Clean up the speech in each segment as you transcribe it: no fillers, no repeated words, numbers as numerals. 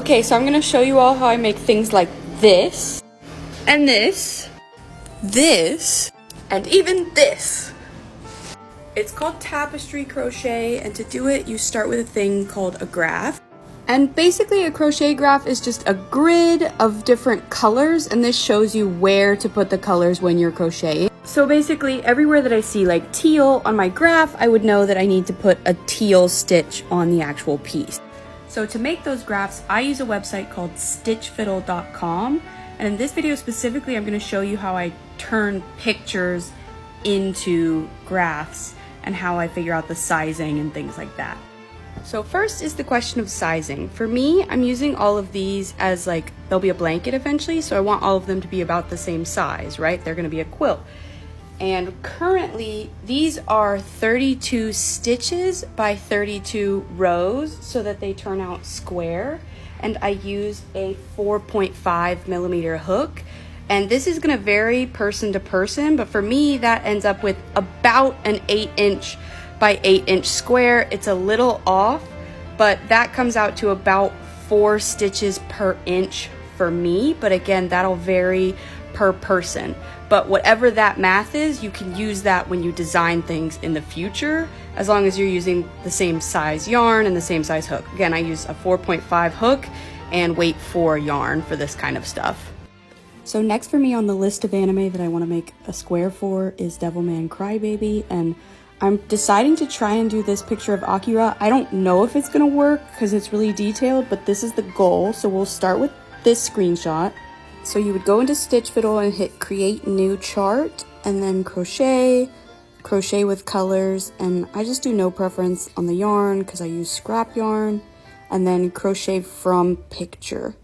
Okay, so I'm gonna show you all how I make things like this, and this, and even this. It's called tapestry crochet, and to do it, you start with a thing called a graph. And basically a crochet graph is just a grid of different colors, and this shows you where to put the colors when you're crocheting. So basically everywhere that I see like teal on my graph, I would know that I need to put a teal stitch on the actual piece. So to make those graphs, I use a website called stitchfiddle.com, and in this video specifically, I'm going to show you how I turn pictures into graphs and how I figure out the sizing and things like that. So first is the question of sizing. For me, I'm using all of these as like, they'll be a blanket eventually, so I want all of them to be about the same size, right? They're going to be a quilt. And currently, these are 32 stitches by 32 rows so that they turn out square. And I use a 4.5 millimeter hook. And this is gonna vary person to person, but for me, that ends up with about an 8" by 8" square. It's a little off, but that comes out to about 4 stitches per inch for me. But again, that'll vary per person. But whatever that math is, you can use that when you design things in the future, as long as you're using the same size yarn and the same size hook. Again, I use a 4.5 hook and weight 4 yarn for this kind of stuff. So next for me on the list of anime that I want to make a square for is Devilman Crybaby, and I'm deciding to try and do this picture of Akira. I don't know if it's going to work because it's really detailed, but this is the goal. So we'll start with this screenshot. So you would go into Stitch Fiddle and hit create new chart, and then crochet with colors, and I just do no preference on the yarn because I use scrap yarn, and then crochet from picture.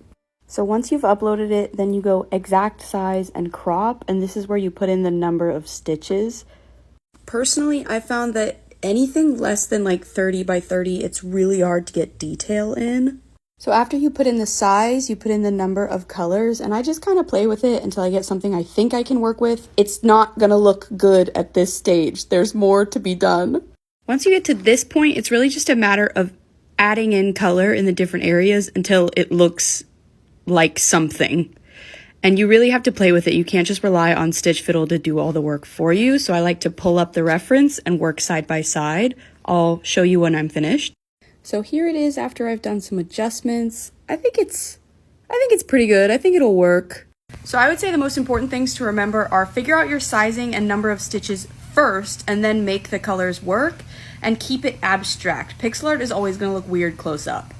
So once you've uploaded it, then you go exact size and crop, and this is where you put in the number of stitches. Personally, I found that anything less than like 30 by 30, it's really hard to get detail in. So after you put in the size, you put in the number of colors, and I just kind of play with it until I get something I think I can work with. It's not gonna look good at this stage. There's more to be done. Once you get to this point, it's really just a matter of adding in color in the different areas until it looks like something. And you really have to play with it. You can't just rely on Stitch Fiddle to do all the work for you. So I like to pull up the reference and work side by side. I'll show you when I'm finished. So here it is after I've done some adjustments. I think it's pretty good. I think it'll work. So I would say the most important things to remember are figure out your sizing and number of stitches first, and then make the colors work, and keep it abstract. Pixel art is always going to look weird close up.